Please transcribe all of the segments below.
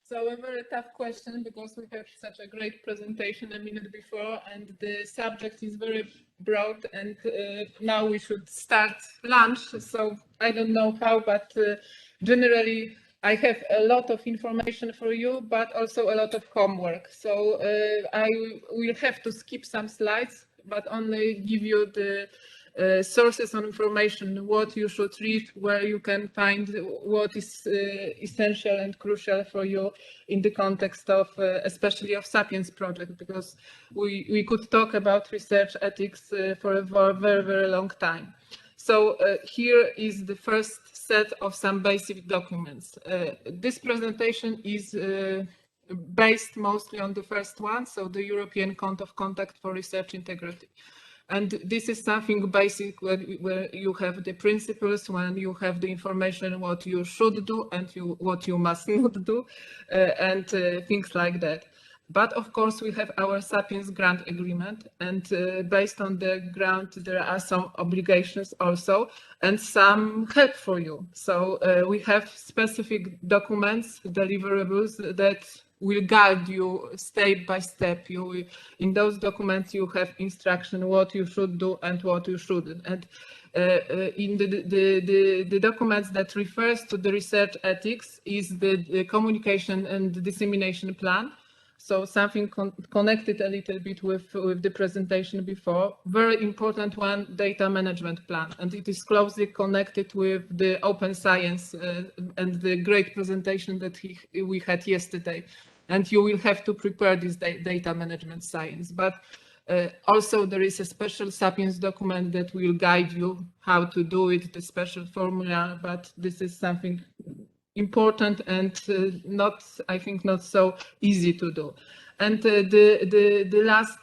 So a very tough question because we have such a great presentation a minute before and the subject is very broad and now we should start lunch. So I don't know how, but generally I have a lot of information for you, but also a lot of homework. So I will have to skip some slides, but only give you the sources of information, what you should read, where you can find what is essential and crucial for you in the context of especially of SAPIENS project, because we could talk about research ethics for a very, very long time. So here is the first set of some basic documents. This presentation is based mostly on the first one, so the European Code of Conduct for Research Integrity. And this is something basic where you have the principles, when you have the information what you should do and what you must not do, and things like that. But of course, we have our SAPIENS grant agreement, and based on the grant, there are some obligations also, and some help for you. So we have specific documents, deliverables that will guide you step by step. In those documents, you have instruction what you should do and what you shouldn't. And in the documents that refers to the research ethics is the communication and dissemination plan. So something connected a little bit with the presentation before. Very important one, data management plan. And it is closely connected with the open science and the great presentation that we had yesterday. And you will have to prepare this data management science. But also there is a special SAPIENS document that will guide you how to do it, the special formula, but this is something important and I think not so easy to do. And the last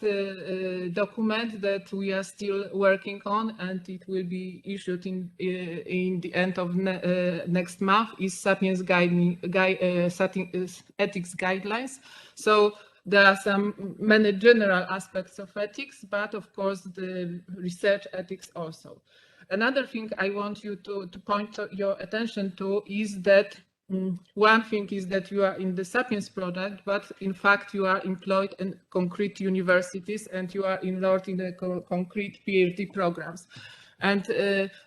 document that we are still working on, and it will be issued in the end of next month, is SAPIENS ethics guidelines. So there are many general aspects of ethics, but of course the research ethics also. Another thing I want you to point your attention to is that one thing is that you are in the SAPIENS project, but in fact you are employed in concrete universities and you are enrolled in the concrete PhD programs. And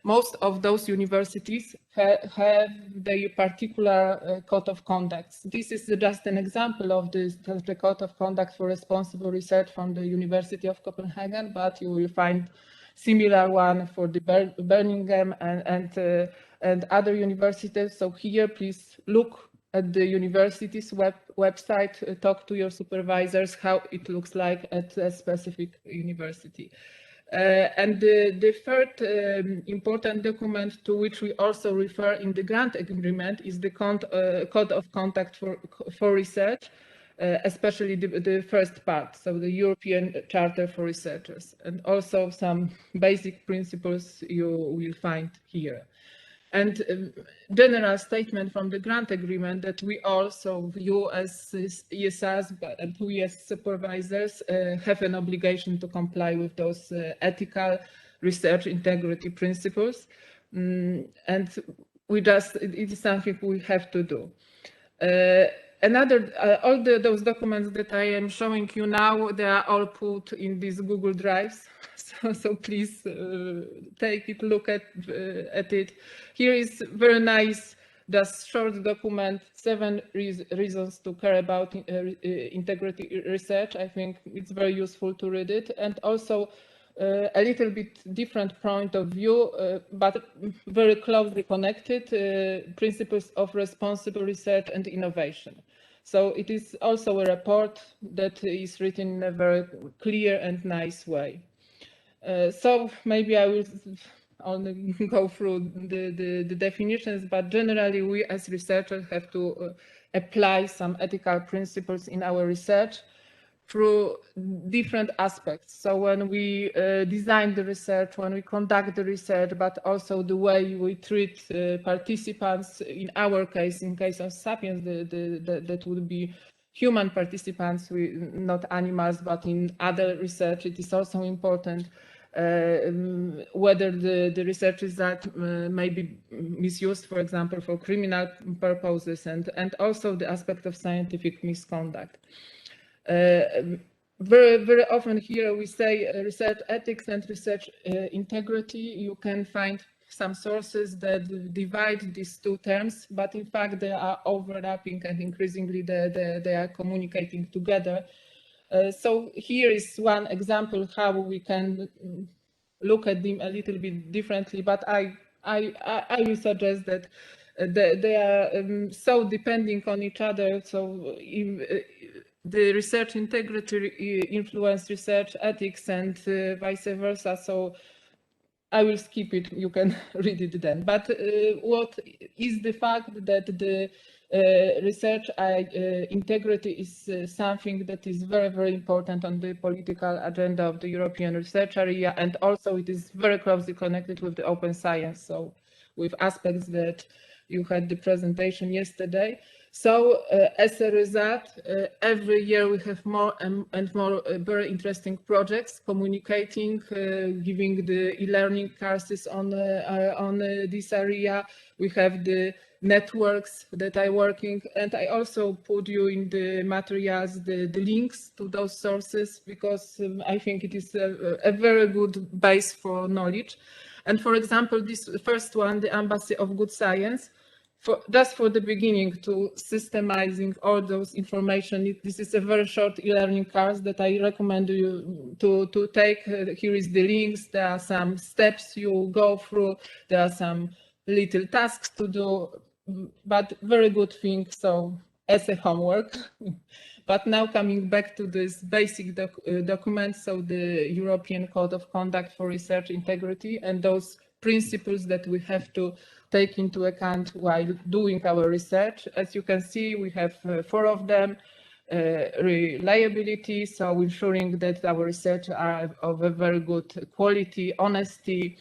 most of those universities have their particular code of conduct. This is just an example of the code of conduct for responsible research from the University of Copenhagen, but you will find similar one for the Birmingham and other universities. So here, please look at the university's website, talk to your supervisors how it looks like at a specific university. And the third important document to which we also refer in the grant agreement is the Code of Conduct for Research, especially the first part, so the European Charter for Researchers, and also some basic principles you will find here. And general statement from the grant agreement that we also, you as ESRs and we as supervisors have an obligation to comply with those ethical research integrity principles. And it is something we have to do. All those documents that I am showing you now, they are all put in these Google Drives. So please take a look at it. Here is very nice, just short document, 7 reasons to care about integrity research. I think it's very useful to read it. And also a little bit different point of view, but very closely connected, principles of responsible research and innovation. So it is also a report that is written in a very clear and nice way. So maybe I will only go through the definitions, but generally we as researchers have to apply some ethical principles in our research through different aspects. So when we design the research, when we conduct the research, but also the way we treat participants, in our case, in case of SAPIENS, that would be human participants, not animals, but in other research, it is also important. whether the research result may be misused, for example, for criminal purposes, and also the aspect of scientific misconduct. Very often here we say research ethics and research integrity. You can find some sources that divide these two terms, but in fact they are overlapping and increasingly they are communicating together. So here is one example how we can look at them a little bit differently, but I will suggest that they are so depending on each other. So the research integrity influence research ethics and vice versa. So I will skip it, you can read it then. But what is the fact that the research integrity is something that is very, very important on the political agenda of the European research area, and also it is very closely connected with the open science, so with aspects that you had the presentation yesterday. So as a result, every year we have more and more very interesting projects communicating, giving the e-learning courses on this area. We have the networks that are working, and I also put you in the materials the links to those sources, because I think it is a very good base for knowledge. And for example, this first one, the Embassy of Good Science, just for the beginning to systemizing all those information. This is a very short e-learning course that I recommend you to take. Here is the links. There are some steps you go through. There are some little tasks to do, but very good thing. So as a homework. But now coming back to this basic document, so the European Code of Conduct for Research Integrity and those principles that we have to take into account while doing our research. As you can see, we have 4 of them. Reliability, so ensuring that our research are of a very good quality, honesty,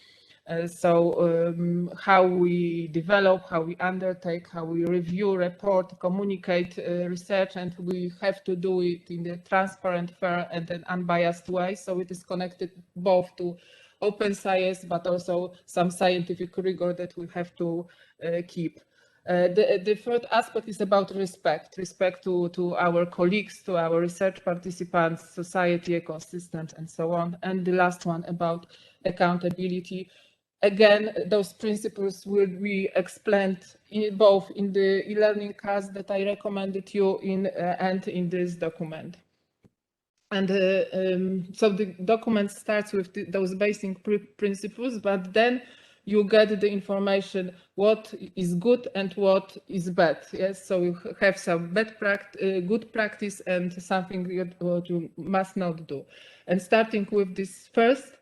how we develop, how we undertake, how we review, report, communicate research, and we have to do it in a transparent, fair, and an unbiased way. So it is connected both to open science, but also some scientific rigor that we have to keep. The third aspect is about respect to our colleagues, to our research participants, society, ecosystems, and so on. And the last one about accountability. Again, those principles will be explained both in the e-learning course that I recommended you in and in this document. And so the document starts with those basic principles, but then you get the information what is good and what is bad. Yes, so you have some good practice and something what you must not do. And starting with this first,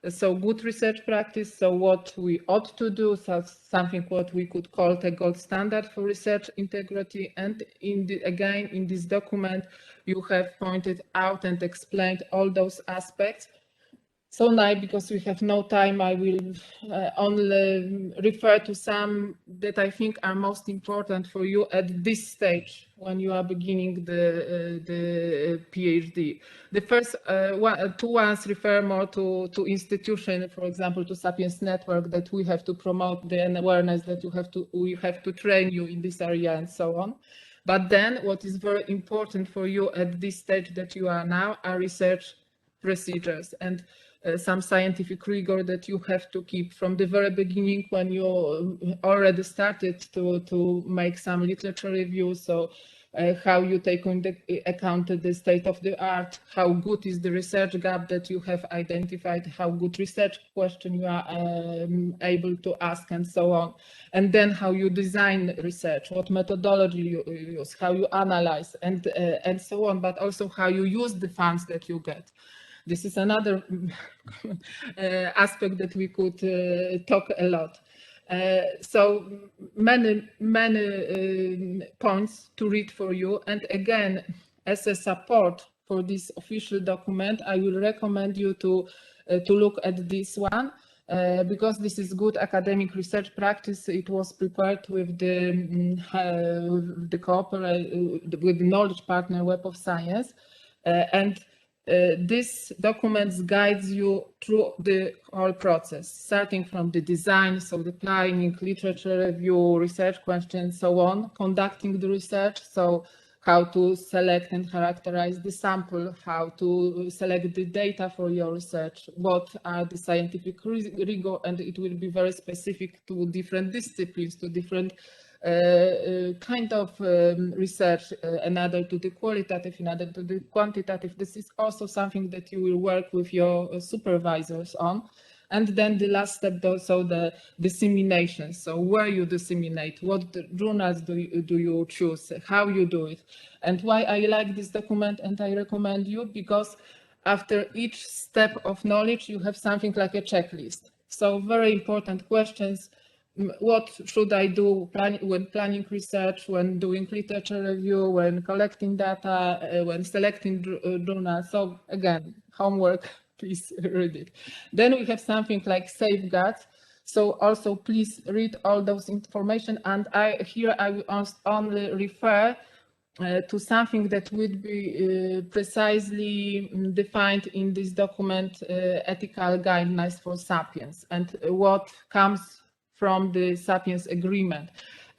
so good research practice, so what we ought to do, so something what we could call the gold standard for research integrity. And again, in this document, you have pointed out and explained all those aspects. So now, because we have no time, I will only refer to some that I think are most important for you at this stage when you are beginning the PhD. The first two ones refer more to institution, for example, to Sapiens Network, that we have to promote the awareness that we have to train you in this area and so on. But then what is very important for you at this stage that you are now are research procedures and some scientific rigor that you have to keep from the very beginning when you already started to make some literature reviews. So how you take into account the state of the art, how good is the research gap that you have identified, how good research question you are able to ask, and so on. And then how you design research, what methodology you use, how you analyze, and so on, but also how you use the funds that you get. This is another aspect that we could talk a lot. So many points to read for you. And again, as a support for this official document, I will recommend you to look at this one because this is good academic research practice. It was prepared with the Knowledge Partner Web of Science, and This document guides you through the whole process, starting from the design, so the planning, literature review, research questions, so on, conducting the research, so how to select and characterize the sample, how to select the data for your research, what are the scientific rigor, and it will be very specific to different disciplines, to different kind of research, another to the qualitative, another to the quantitative. This is also something that you will work with your supervisors on. And then the last step, also the dissemination. So where you disseminate, what journals do you choose, how you do it. And why I like this document and I recommend you, because after each step of knowledge, you have something like a checklist. So very important questions. What should I do when planning research, when doing literature review, when collecting data, when selecting journals? So again, homework, please read it. Then we have something like safeguards. So also please read all those information. And I will only refer to something that would be precisely defined in this document, ethical guidelines for SAPIENS, and what comes from the SAPIENS agreement.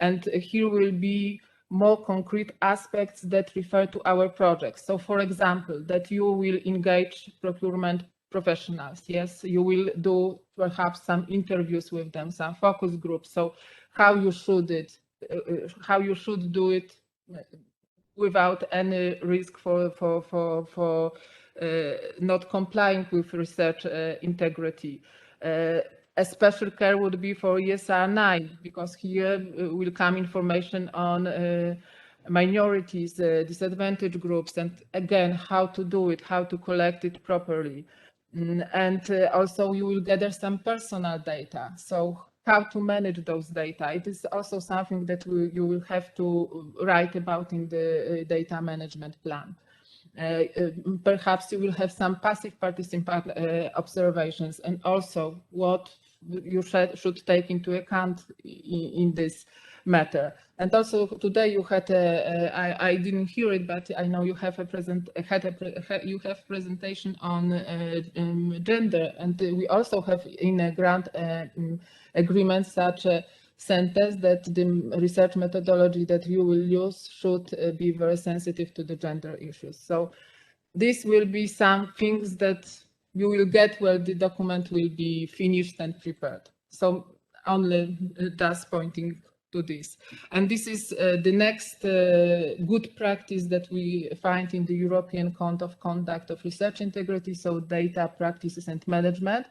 And here will be more concrete aspects that refer to our projects. So for example, that you will engage procurement professionals. Yes, you will do perhaps some interviews with them, some focus groups. So how you should do it without any risk for not complying with research integrity. A special care would be for ESR 9, because here will come information on minorities, disadvantaged groups, and again, how to do it, how to collect it properly. And also you will gather some personal data. So how to manage those data. It is also something that you will have to write about in the data management plan. Perhaps you will have some passive participant observations, and also what you should take into account in this matter. And also today you had I didn't hear it, but I know you have presentation on gender, and we also have in a grant agreement such a sentence that the research methodology that you will use should be very sensitive to the gender issues. So this will be some things that you will get where the document will be finished and prepared. So only thus pointing to this. And this is the next good practice that we find in the European Code of Conduct of Research Integrity, so data practices and management,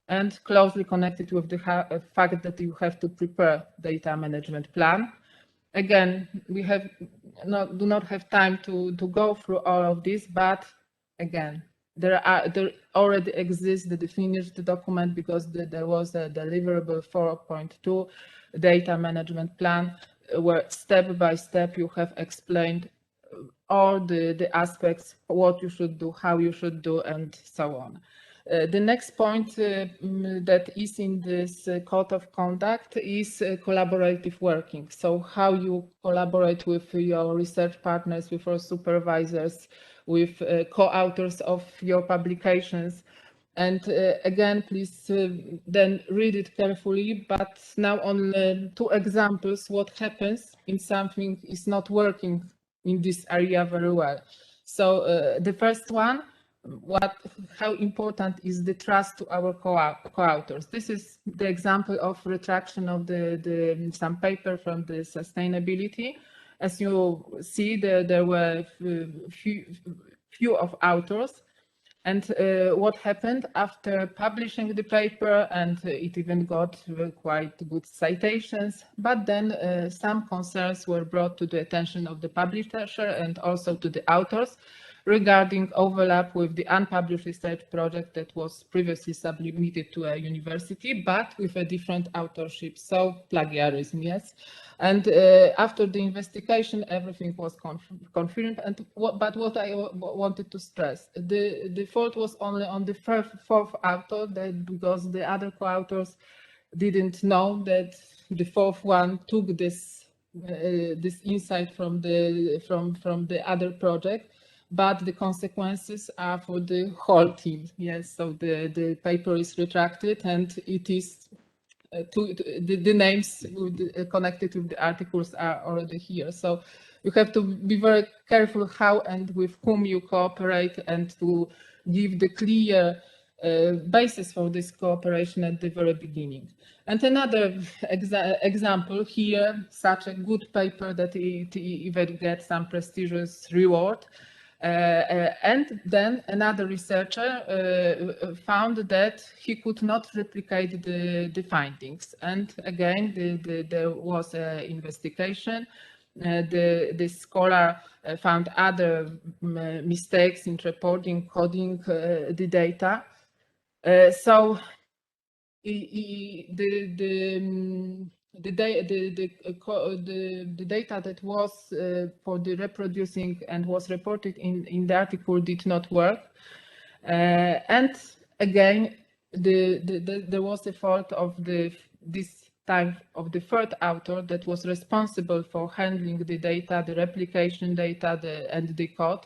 and closely connected with the fact that you have to prepare data management plan. Again, we do not have time to go through all of this, but again, there already exists the finished document, because there was a deliverable 4.2 data management plan where step by step you have explained all the aspects, what you should do, how you should do, and so on. The next point that is in this code of conduct is collaborative working. So how you collaborate with your research partners, with your supervisors, with co-authors of your publications. And again, please then read it carefully, but now only 2 examples what happens if something is not working in this area very well. So the first one, how important is the trust to our co-authors. This is the example of retraction of some paper from the sustainability. As you see, there were few of authors. And what happened after publishing the paper, and it even got quite good citations, but then some concerns were brought to the attention of the publisher and also to the authors regarding overlap with the unpublished research project that was previously submitted to a university, but with a different authorship, so plagiarism, yes. And after the investigation, everything was confirmed. But what I wanted to stress, the fault was only on the fourth author, because the other co-authors didn't know that the fourth one took this insight from the other project. but the consequences are for the whole team. Yes, so the paper is retracted, and it is the names connected with the articles are already here. So you have to be very careful how and with whom you cooperate, and to give the clear basis for this cooperation at the very beginning. And another example here, such a good paper that it even gets some prestigious reward. And then another researcher found that he could not replicate the findings. And again, there was an investigation. The scholar found other mistakes in reporting, coding the data. So the data that was for the reproducing and was reported in the article did not work. And again, there was a fault of this time of the third author that was responsible for handling the data, the replication data, and the code.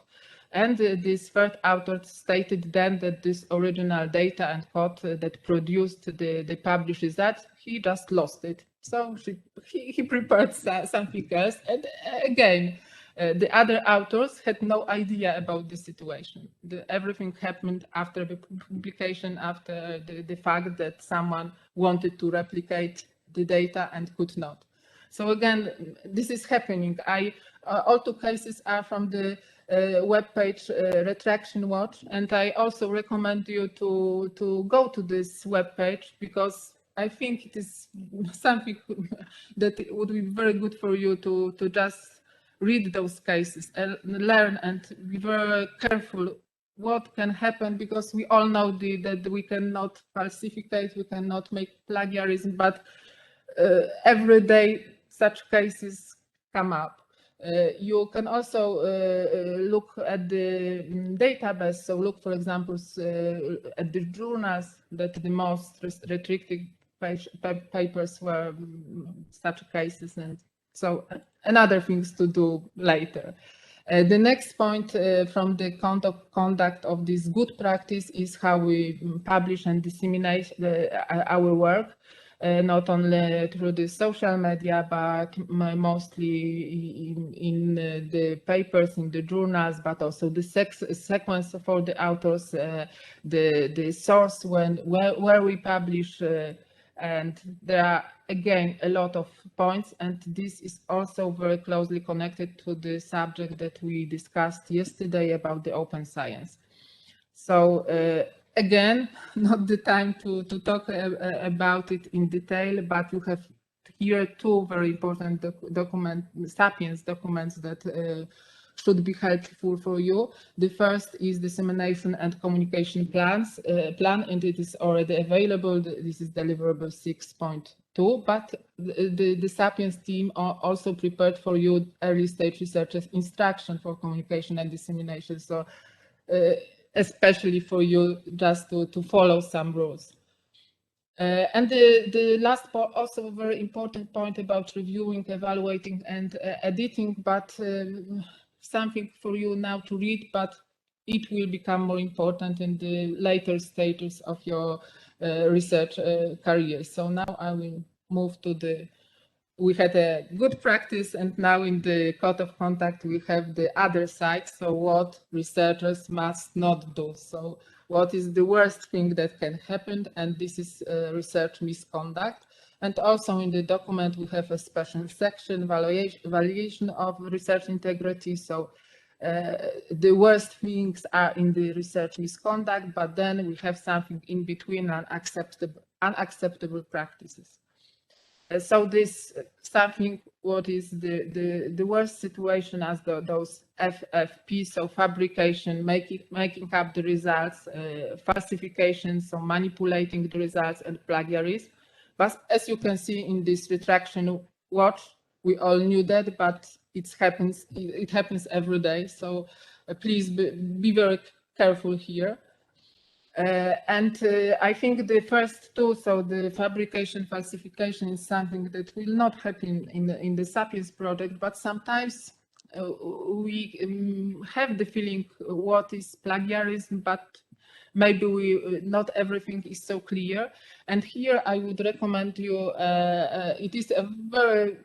And this third author stated then that this original data and code that produced the published results, he just lost it. So he prepared something else. And again, the other authors had no idea about the situation. Everything happened after the publication, after the fact that someone wanted to replicate the data and could not. So again, this is happening. All two cases are from the webpage Retraction Watch, and I also recommend you to go to this webpage, because I think it is something that would be very good for you to just read those cases and learn and be very careful what can happen, because we all know that we cannot falsificate, we cannot make plagiarism, but every day such cases come up. You can also look at the database. So look, for example, at the journals that the most restricted papers were such cases, and so another things to do later. The next point from the conduct of this good practice is how we publish and disseminate our work. Not only through the social media, but mostly in the papers, in the journals, but also the sequence for the authors, the source where we publish, and there are again a lot of points, and this is also very closely connected to the subject that we discussed yesterday about the open science. So again, not the time to talk about it in detail, but you have here two very important SAPIENS documents that should be helpful for you. The first is Dissemination and Communication plan, and it is already available. This is deliverable 6.2, but the SAPIENS team also prepared for you early stage researchers instruction for communication and dissemination. So especially for you just to follow some rules. And the last part, also a very important point about reviewing, evaluating, and editing, but something for you now to read, but it will become more important in the later stages of your research career. So now I will move to we had a good practice, and now in the code of conduct we have the other side. So what researchers must not do. So what is the worst thing that can happen, and this is research misconduct. And also in the document we have a special section, evaluation of research integrity. So the worst things are in the research misconduct, but then we have something in between, unacceptable practices. So this something what is the worst situation as those FFP, so fabrication, making up the results, falsification, so manipulating the results, and plagiarism. But as you can see in this retraction watch, we all knew that, but it happens every day. So please be very careful here. And I think the first two, so the fabrication, falsification, is something that will not happen in the SAPIENS project, but sometimes we have the feeling what is plagiarism, but maybe not everything is so clear. And here I would recommend you, it is a very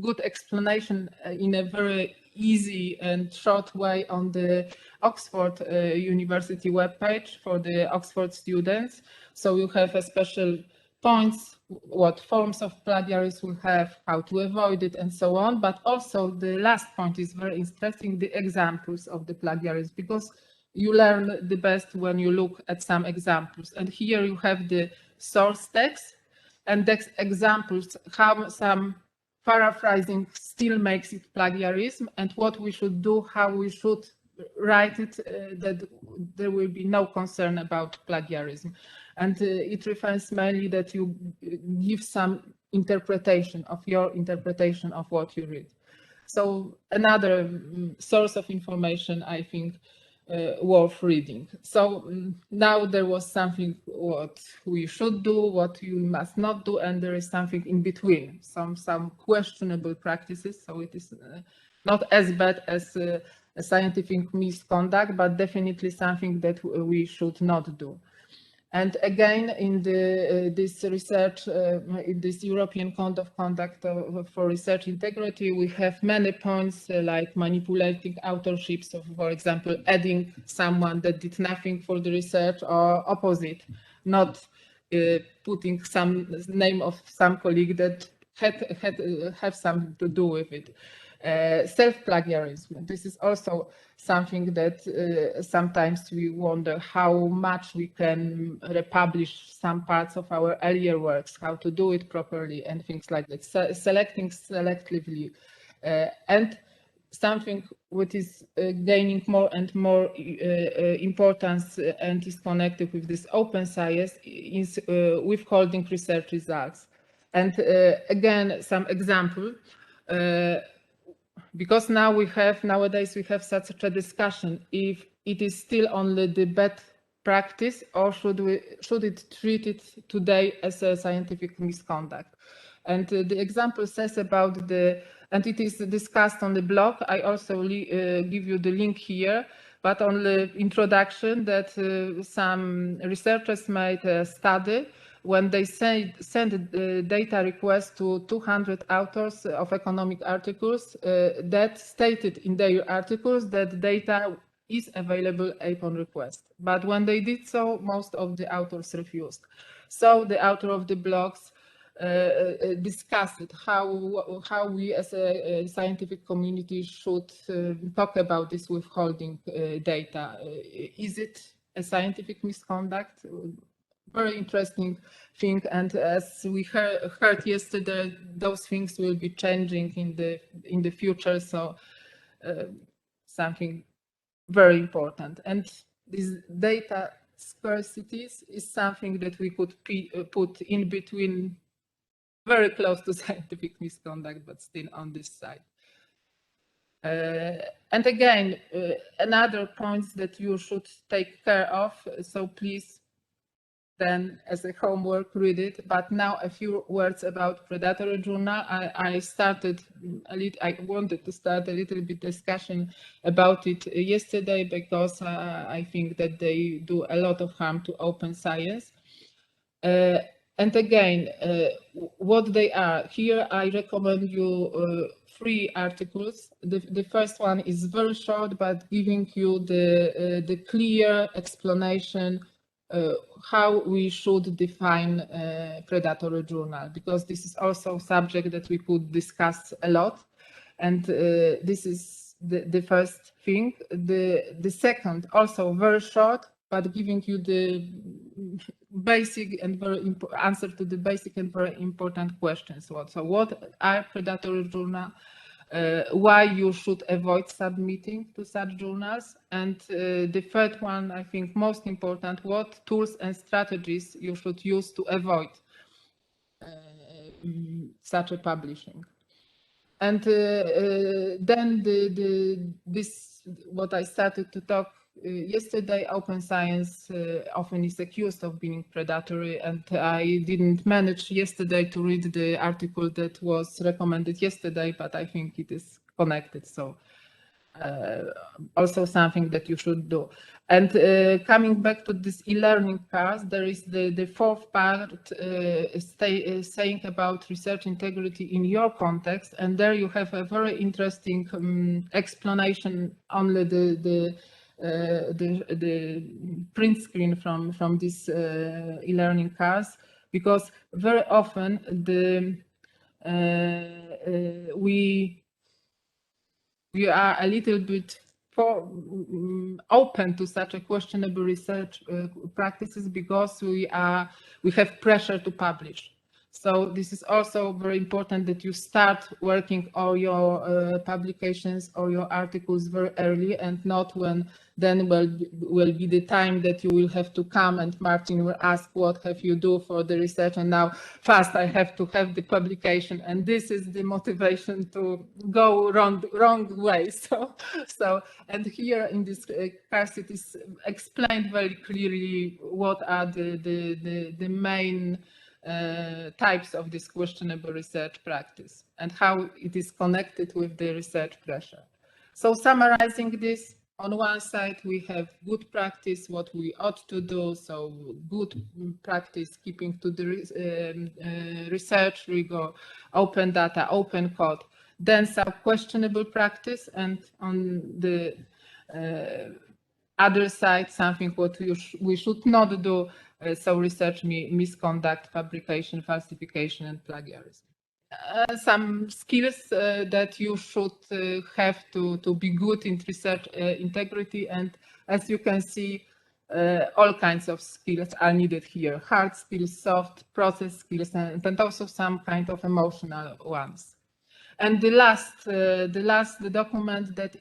good explanation in a very easy and short way on the Oxford University webpage for the Oxford students. So you have a special points, what forms of plagiarism we have, how to avoid it, and so on. But also the last point is very interesting, the examples of the plagiarism, because you learn the best when you look at some examples. And here you have the source text and the examples, how some paraphrasing still makes it plagiarism, and what we should do, how we should write it, that there will be no concern about plagiarism. And it refers mainly that you give some interpretation of your interpretation of what you read. So another source of information, I think, worth reading. So now there was something what we should do, what you must not do, and there is something in between, some questionable practices. So it is not as bad as a scientific misconduct, but definitely something that we should not do. And again, in this research, in this European Code of Conduct for Research Integrity, we have many points like manipulating authorship, so for example, adding someone that did nothing for the research, or opposite, not putting some name of some colleague that have something to do with it. Self-plagiarism. This is also something that sometimes we wonder how much we can republish some parts of our earlier works, how to do it properly, and things like that. Selecting selectively, and something which is gaining more and more importance and is connected with this open science is withholding research results. And again, some example. Because nowadays we have such a discussion if it is still only the bad practice, or should it treat it today as a scientific misconduct. And the example says about and it is discussed on the blog. I also give you the link here, but on the introduction that some researchers made a study when they sent a data request to 200 authors of economic articles that stated in their articles that data is available upon request. But when they did so, most of the authors refused. So the author of the blogs discussed how we as a scientific community should talk about this withholding data. Is it a scientific misconduct? Very interesting thing, and as we heard yesterday, those things will be changing in the future. So something very important, and these data scarcities is something that we could put in between, very close to scientific misconduct, but still on this side. And again, another point that you should take care of. So please, then as a homework, read it. But now a few words about predatory journal. I wanted to start a little bit discussion about it yesterday, because I think that they do a lot of harm to open science. And again, what they are, here I recommend you 3 articles. The first one is very short, but giving you the clear explanation how we should define predatory journal, because this is also a subject that we could discuss a lot. And this is the first thing. The second, also very short, but giving you the basic and very answer to the basic and very important questions. So what are predatory journals? Why you should avoid submitting to such journals, and the third one, I think most important, what tools and strategies you should use to avoid such a publishing. And then this what I started to talk yesterday, open science often is accused of being predatory, and I didn't manage yesterday to read the article that was recommended yesterday, but I think it is connected. So also something that you should do. And coming back to this e-learning part, there is the fourth part saying about research integrity in your context, and there you have a very interesting explanation, only the print screen from this e-learning course, because very often we are a little bit open to such a questionable research practices because we have pressure to publish. So this is also very important that you start working on your publications or your articles very early, and not when then will be the time that you will have to come and Martin will ask, what have you do for the research, and now fast I have to have the publication, and this is the motivation to go wrong way. So and here in this course it is explained very clearly what are the main types of this questionable research practice and how it is connected with the research pressure. So summarizing this, on one side we have good practice, what we ought to do, so good practice keeping to the research rigor, open data, open code, then some questionable practice, and on the other side something what we should not do, so research misconduct, fabrication, falsification, and plagiarism. Some skills that you should have to be good in research integrity, and as you can see, all kinds of skills are needed here: hard skills, soft, process skills, and also some kind of emotional ones. And the last document that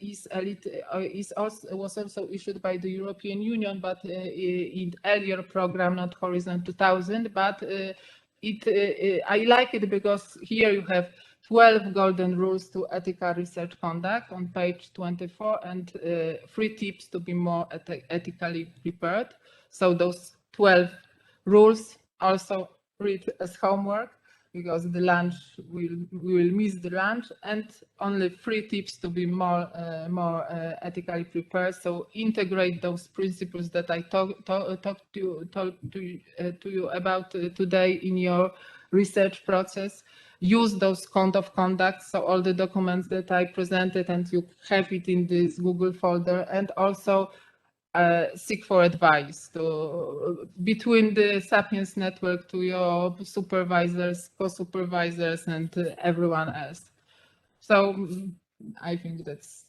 was also issued by the European Union, but in earlier program, not Horizon 2000, but I like it because here you have 12 golden rules to ethical research conduct on page 24, and 3 tips to be more ethically prepared. So those 12 rules also read as homework, because the lunch we will miss the lunch, and only 3 tips to be more ethically prepared. So integrate those principles that I talked to you about today in your research process. Use those code of conduct, so all the documents that I presented, and you have it in this Google folder, and also seek for advice between the Sapiens network to your supervisors, co-supervisors, and everyone else. So I think that's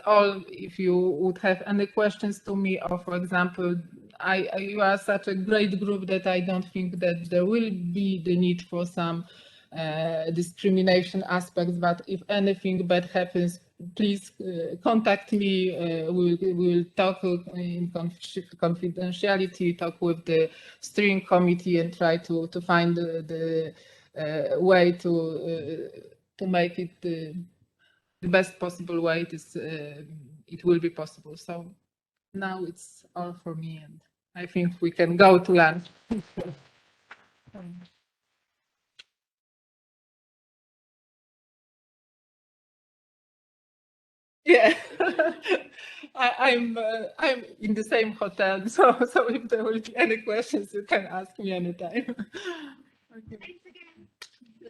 all. If you would have any questions to me, or for example, you are such a great group that I don't think that there will be the need for some discrimination aspects, but if anything bad happens, please contact me. We'll talk in confidentiality, talk with the steering committee, and try to find the way to make it the best possible way it will be possible. So now it's all for me, and I think we can go to lunch. Yeah, I'm in the same hotel, so if there will be any questions, you can ask me anytime. Okay.